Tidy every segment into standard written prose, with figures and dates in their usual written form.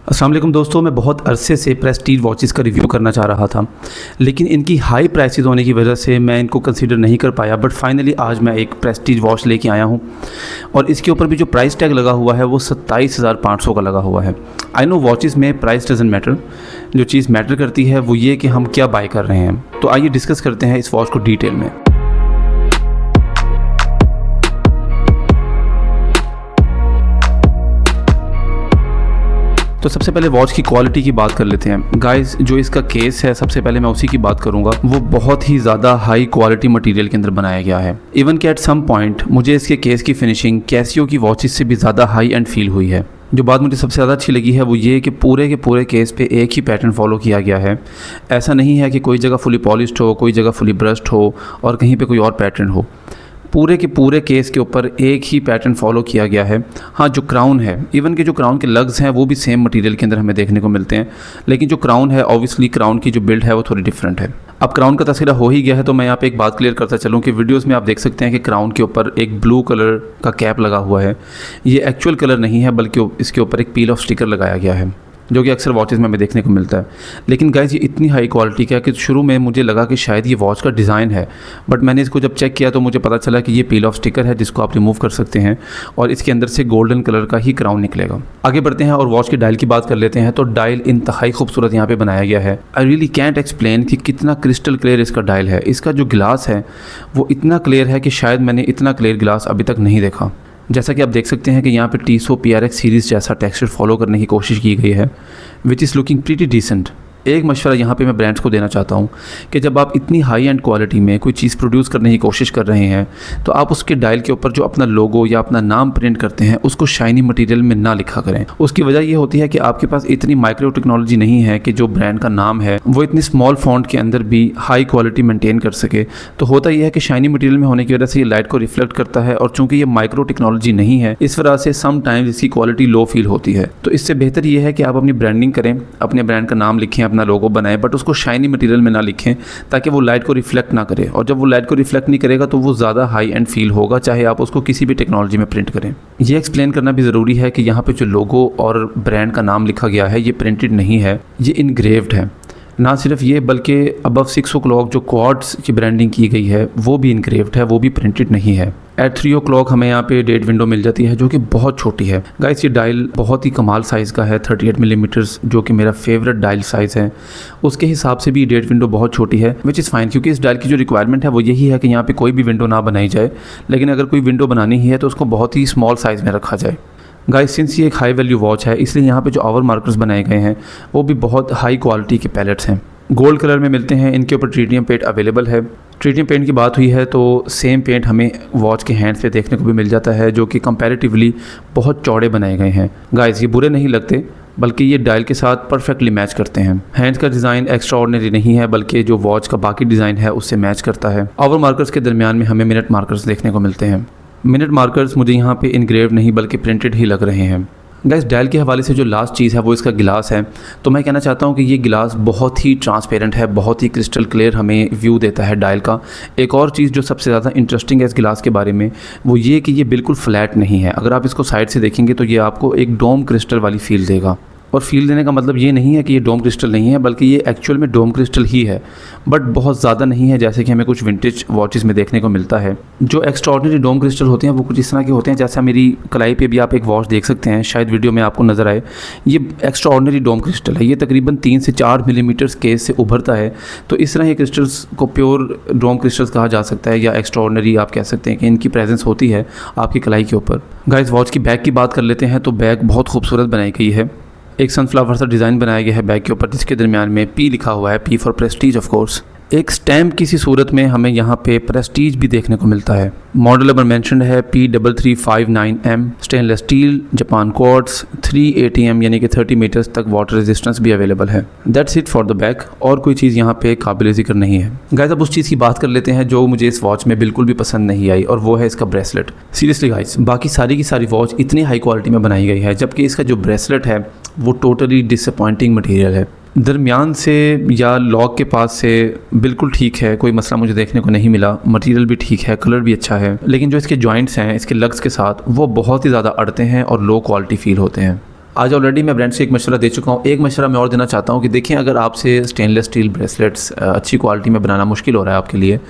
अस्सलाम वालेकुम दोस्तों, मैं बहुत अरसे से प्रेस्टीज वॉचेस का रिव्यू करना चाह रहा था, लेकिन इनकी हाई प्राइसेस होने की वजह से मैं इनको कंसीडर नहीं कर पाया। बट फाइनली आज मैं एक प्रेस्टीज वॉच लेके आया हूँ और इसके ऊपर भी जो प्राइस टैग लगा हुआ है वो 27,500 का लगा हुआ है। आई नो वॉचेस में प्राइस डजंट मैटर, जो चीज़ मैटर करती है वो ये कि हम क्या बाय कर रहे हैं। तो आइए डिस्कस करते हैं इस वॉच को डिटेल में। तो सबसे पहले वॉच की क्वालिटी की बात कर लेते हैं गाइस। जो इसका केस है, सबसे पहले मैं उसी की बात करूंगा। वो बहुत ही ज़्यादा हाई क्वालिटी मटेरियल के अंदर बनाया गया है। इवन कि एट सम पॉइंट मुझे इसके केस की फिनिशिंग कैसियो की वॉचेस से भी ज़्यादा हाई एंड फील हुई है। जो बात मुझे सबसे ज़्यादा अच्छी लगी है वो ये कि पूरे के पूरे केस पे एक ही पैटर्न फॉलो किया गया है। ऐसा नहीं है कि कोई जगह फुली पॉलिश्ड हो, कोई जगह फुली ब्रश्ड हो और कहीं पे कोई और पैटर्न हो। पूरे के पूरे केस के ऊपर एक ही पैटर्न फॉलो किया गया है। हाँ, जो क्राउन है, इवन के जो क्राउन के लग्स हैं वो भी सेम मटेरियल के अंदर हमें देखने को मिलते हैं, लेकिन जो क्राउन है ऑब्वियसली क्राउन की जो बिल्ड है वो थोड़ी डिफरेंट है। अब क्राउन का तस्वीर हो ही गया है तो मैं यहाँ पे एक बात क्लियर करता चलूँ कि वीडियोस में आप देख सकते हैं कि क्राउन के ऊपर एक ब्लू कलर का कैप लगा हुआ है। ये एक्चुअल कलर नहीं है, बल्कि इसके ऊपर एक पील ऑफ स्टिकर लगाया गया है, जो कि अक्सर वॉचेस में हमें देखने को मिलता है। लेकिन गाइस ये इतनी हाई क्वालिटी का है कि शुरू में मुझे लगा कि शायद ये वॉच का डिज़ाइन है, बट मैंने इसको जब चेक किया तो मुझे पता चला कि ये पील ऑफ स्टिकर है जिसको आप रिमूव कर सकते हैं और इसके अंदर से गोल्डन कलर का ही क्राउन निकलेगा। आगे बढ़ते हैं और वॉच के डायल की बात कर लेते हैं। तो डायल इंतहाई खूबसूरत यहाँ पे बनाया गया है। आई रियली कैंट एक्सप्लेन कि कितना क्रिस्टल क्लियर इसका डायल है। इसका जो गिलास है वो इतना क्लियर है कि शायद मैंने इतना क्लियर गिलास अभी तक नहीं देखा। जैसा कि आप देख सकते हैं कि यहाँ पे टीसो PRX सीरीज़ जैसा टेक्सचर फॉलो करने की कोशिश की गई है, which is looking pretty decent. एक मशवरा यहाँ पे मैं ब्रांड्स को देना चाहता हूँ कि जब आप इतनी हाई एंड क्वालिटी में कोई चीज़ प्रोड्यूस करने की कोशिश कर रहे हैं तो आप उसके डायल के ऊपर जो अपना लोगो या अपना नाम प्रिंट करते हैं उसको शाइनी मटेरियल में ना लिखा करें। उसकी वजह ये होती है कि आपके पास इतनी माइक्रो टेक्नोलॉजी नहीं है कि जो ब्रांड का नाम है वो इतनी स्मॉल फॉन्ट के अंदर भी हाई क्वालिटी मेंटेन कर सके। तो होता यह है कि शाइनी मटेरियल में होने की वजह से ये लाइट को रिफ्लेक्ट करता है और चूंकि ये माइक्रो टेक्नोलॉजी नहीं है इस वजह से समटाइम्स इसकी क्वालिटी लो फील होती है। तो इससे बेहतर ये है कि आप अपनी ब्रांडिंग करें, अपने ब्रांड का नाम लिखें, अपना लोगो बनाएं, बट उसको शाइनी मटेरियल में ना लिखें ताकि वो लाइट को रिफ्लेक्ट ना करे। और जब वो लाइट को रिफ्लेक्ट नहीं करेगा तो वो ज़्यादा हाई एंड फील होगा, चाहे आप उसको किसी भी टेक्नोलॉजी में प्रिंट करें। ये एक्सप्लेन करना भी ज़रूरी है कि यहाँ पे जो लोगो और ब्रांड का नाम लिखा गया है ये प्रिंटेड नहीं है, ये इनग्रेव्ड है। ना सिर्फ ये बल्कि अबव 6 o'clock जो क्वार्ट्स की ब्रांडिंग की गई है वो भी इनग्रेव्ड है, वो भी प्रिंटेड नहीं है। एट 3 o'clock हमें यहाँ पे डेट विंडो मिल जाती है जो कि बहुत छोटी है। गाइस ये डायल बहुत ही कमाल साइज़ का है, 38 मिलीमीटर्स, जो कि मेरा फेवरेट डायल साइज़ है। उसके हिसाब से भी डेट विंडो बहुत छोटी है, विच इज़ फाइन, क्योंकि इस डायल की जो रिक्वायरमेंट है वो यही है कि यहाँ पे कोई भी विंडो ना बनाई जाए, लेकिन अगर कोई विंडो बनानी ही है तो उसको बहुत ही स्मॉल साइज़ में रखा जाए। गाइस सिंस ये एक हाई वैल्यू वॉच है इसलिए यहाँ पे जो आवर मार्कर्स बनाए गए हैं वो भी बहुत हाई क्वालिटी के पैलेट्स हैं। गोल्ड कलर में मिलते हैं, इनके ऊपर ट्रीटियम पेंट अवेलेबल है। ट्रीटियम पेंट की बात हुई है तो सेम पेंट हमें वॉच के हैंड्स पे देखने को भी मिल जाता है, जो कि कंपैरेटिवली बहुत चौड़े बनाए गए हैं। गाइस ये बुरे नहीं लगते, बल्कि ये डायल के साथ परफेक्टली मैच करते हैं। हैंड्स का डिज़ाइन एक्स्ट्रा ऑर्डिनरी नहीं है, बल्कि जो वॉच का बाकी डिज़ाइन है उससे मैच करता है। आवर मार्कर्स के दरमियान में हमें मिनट मार्कर्स देखने को मिलते हैं। मिनट मार्कर्स मुझे यहाँ पे इनग्रेव नहीं बल्कि प्रिंटेड ही लग रहे हैं। गाइस डायल के हवाले से जो लास्ट चीज़ है वो इसका गिलास है। तो मैं कहना चाहता हूँ कि ये गिलास बहुत ही ट्रांसपेरेंट है, बहुत ही क्रिस्टल क्लियर हमें व्यू देता है डायल का। एक और चीज़ जो सबसे ज़्यादा इंटरेस्टिंग है इस गिलास के बारे में वो ये कि ये बिल्कुल फ्लैट नहीं है। अगर आप इसको साइड से देखेंगे तो ये आपको एक डोम क्रिस्टल वाली फील देगा। और फील देने का मतलब ये नहीं है कि ये डोम क्रिस्टल नहीं है, बल्कि ये एक्चुअल में डोम क्रिस्टल ही है, बट बहुत ज़्यादा नहीं है जैसे कि हमें कुछ विंटेज वॉचेस में देखने को मिलता है। जो एक्स्ट्राऑर्डिनरी डोम क्रिस्टल होते हैं वो कुछ इस तरह के होते हैं, जैसा मेरी कलाई पे भी आप एक वॉच देख सकते हैं, शायद वीडियो में आपको नज़र आए। ये एक्स्ट्राऑर्डिनरी डोम क्रिस्टल है, ये तकरीबन 3 से 4 मिलीमीटर केस से उभरता है। तो इस तरह ये क्रिस्टल्स को प्योर डोम क्रिस्टल्स कहा जा सकता है, या एक्स्ट्राऑर्डिनरी आप कह सकते हैं कि इनकी प्रेजेंस होती है आपकी कलाई के ऊपर। गाइस वॉच की बैक की बात कर लेते हैं। तो बैक बहुत खूबसूरत बनाई गई है। एक सनफ्लावर सा डिज़ाइन बनाया गया है बैक के ऊपर, जिसके दरमियान में P लिखा हुआ है, P for Prestige of course. एक स्टैम्प किसी सूरत में हमें यहाँ पे प्रेस्टीज भी देखने को मिलता है। मॉडल नंबर मेंशन्ड है P3359M, stainless steel, Japan quartz, 3 ATM यानी कि 30 मीटर्स तक वाटर रेजिस्टेंस भी अवेलेबल है। That's it for the back, और कोई चीज़ यहाँ पे काबिल जिक्र नहीं है। गाइस अब उस चीज़ की बात कर लेते हैं जो मुझे इस वॉच में बिल्कुल भी पसंद नहीं आई, और वो है इसका ब्रेसलेट। सीरियसली गाइस बाकी सारी की सारी वॉच इतनी हाई क्वालिटी में बनाई गई है, जबकि इसका जो ब्रेसलेट है वो टोटली डिसअपॉइंटिंग मटेरियल है। दरमियान से या लॉक के पास से बिल्कुल ठीक है, कोई मसला मुझे देखने को नहीं मिला। मटेरियल भी ठीक है, कलर भी अच्छा है, लेकिन जो इसके जॉइंट्स हैं इसके लग्स के साथ वो बहुत ही ज़्यादा अड़ते हैं और लो क्वालिटी फील होते हैं। आज ऑलरेडी मैं ब्रांड से एक मशवरा दे चुका हूँ, एक मशवरा मैं और देना चाहता हूँ कि देखें, अगर आपसे स्टेनलेस स्टील ब्रेसलेट्स अच्छी क्वालिटी में बनाना मुश्किल हो रहा है आपके लिए,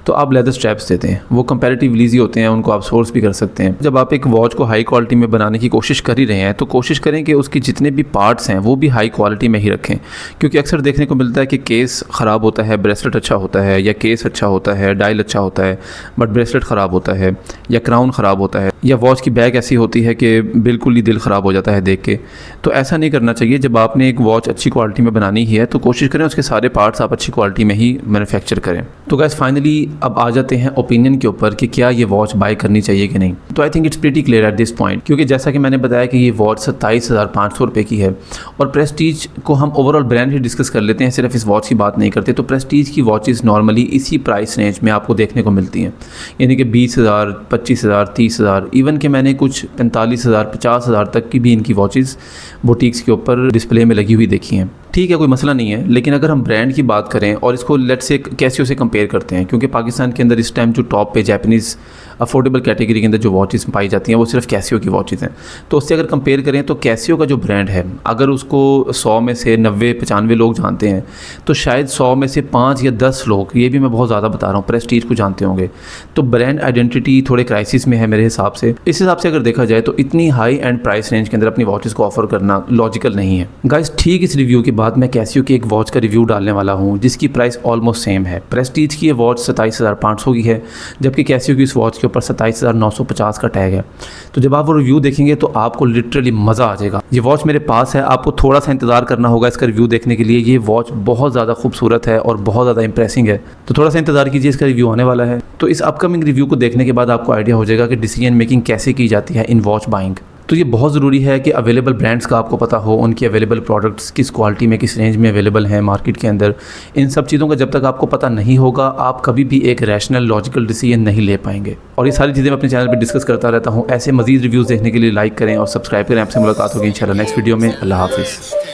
तो आप लेदर स्ट्रैप्स देते हैं, वो कंपैरेटिवली ईजी होते हैं, उनको आप सोर्स भी कर सकते हैं। जब आप एक वॉच को हाई क्वालिटी में बनाने की कोशिश कर ही रहे हैं तो कोशिश करें कि उसके जितने भी पार्ट्स हैं वो भी हाई क्वालिटी में ही रखें, क्योंकि अक्सर देखने को मिलता है कि केस ख़राब होता है, ब्रेसलेट अच्छा होता है, या केस अच्छा होता है, डायल अच्छा होता है, बट ब्रेसलेट ख़राब होता है, या क्राउन ख़राब होता है, या वॉच की बैग ऐसी होती है कि बिल्कुल ही दिल ख़राब हो जाता है देख के। तो ऐसा नहीं करना चाहिए। जब आपने एक वॉच अच्छी क्वालिटी में बनानी ही है तो कोशिश करें उसके सारे पार्ट्स आप अच्छी क्वालिटी में ही मैन्युफैक्चर करें। तो गाइस फाइनली अब आ जाते हैं ओपिनियन के ऊपर कि क्या ये वॉच बाय करनी चाहिए कि नहीं। तो I think it's pretty clear at this point, क्योंकि जैसा कि मैंने बताया कि ये वॉच 27,500 रुपये की है, और प्रेस्टीज को हम ओवरऑल ब्रांड ही डिस्कस कर लेते हैं, सिर्फ इस वॉच की बात नहीं करते। तो प्रेस्टीज की वॉचेस नॉर्मली इसी प्राइस रेंज में आपको देखने को मिलती हैं, यानी कि 20,000, 25,000, 30,000, इवन कि मैंने कुछ 45,000, 50,000 तक की भी इनकी वॉचेस बुटीक्स के ऊपर डिस्प्ले में लगी हुई देखी हैं। ठीक है, कोई मसला नहीं है, लेकिन अगर हम ब्रांड की बात करें और इसको लेट्स से कैसियो से कंपेयर करते हैं, क्योंकि पाकिस्तान के अंदर इस टाइम जो टॉप पे जापानीज़ अफोर्डेबल कैटेगरी के अंदर जो वॉचेस पाई जाती हैं वो सिर्फ कैसियो की वॉचेस हैं। तो उससे अगर कंपेयर करें तो कैसियो का जो ब्रांड है, अगर उसको 100 में से 90-95 लोग जानते हैं तो शायद 100 में से 5 या 10 लोग, ये भी मैं बहुत ज़्यादा बता रहा हूँ, प्रेस्टीज को जानते होंगे। तो ब्रांड आइडेंटिटी थोड़े क्राइसिस में है मेरे हिसाब से। इस हिसाब से अगर देखा जाए तो इतनी हाई एंड प्राइस रेंज के अंदर अपनी वॉचेस को ऑफर करना लॉजिकल नहीं है। गाइस ठीक इस रिव्यू के बाद मैं कैसियो की एक वॉच का रिव्यू डालने वाला हूँ जिसकी प्राइस ऑलमोस्ट सेम है। प्रेस्टीज की ये वॉच 27,500 की है, जबकि कैसियो की इस वॉच के ऊपर 27,950 का टैग है। तो जब आप वो रिव्यू देखेंगे तो आपको लिटरली मज़ा आ जाएगा। ये वॉच मेरे पास है, आपको थोड़ा सा इंतज़ार करना होगा इसका रिव्यू देखने के लिए। ये वॉच बहुत ज़्यादा खूबसूरत है और बहुत ज़्यादा इंप्रेसिंग है, तो थोड़ा सा इंतज़ार कीजिए, इसका रिव्यू आने वाला है। तो इस अपकमिंग रिव्यू को देखने के बाद आपको आइडिया हो जाएगा कि डिसीजन मेकिंग कैसे की जाती है इन वॉच बाइंग। तो ये बहुत ज़रूरी है कि अवेलेबल ब्रांड्स का आपको पता हो, उनकी अवेलेबल प्रोडक्ट्स किस क्वालिटी में, किस रेंज में अवेलेबल हैं मार्केट के अंदर। इन सब चीज़ों का जब तक आपको पता नहीं होगा, आप कभी भी एक रैशनल लॉजिकल डिसीजन नहीं ले पाएंगे। और ये सारी चीज़ें मैं अपने चैनल पर डिस्कस करता रहता हूँ। ऐसे मज़ीद रिव्यूज़ देखने के लिए लाइक करें और सब्सक्राइब करें। आपसे मुलाकात होगी इंशाल्लाह नेक्स्ट वीडियो में। अल्लाह हाफिज़।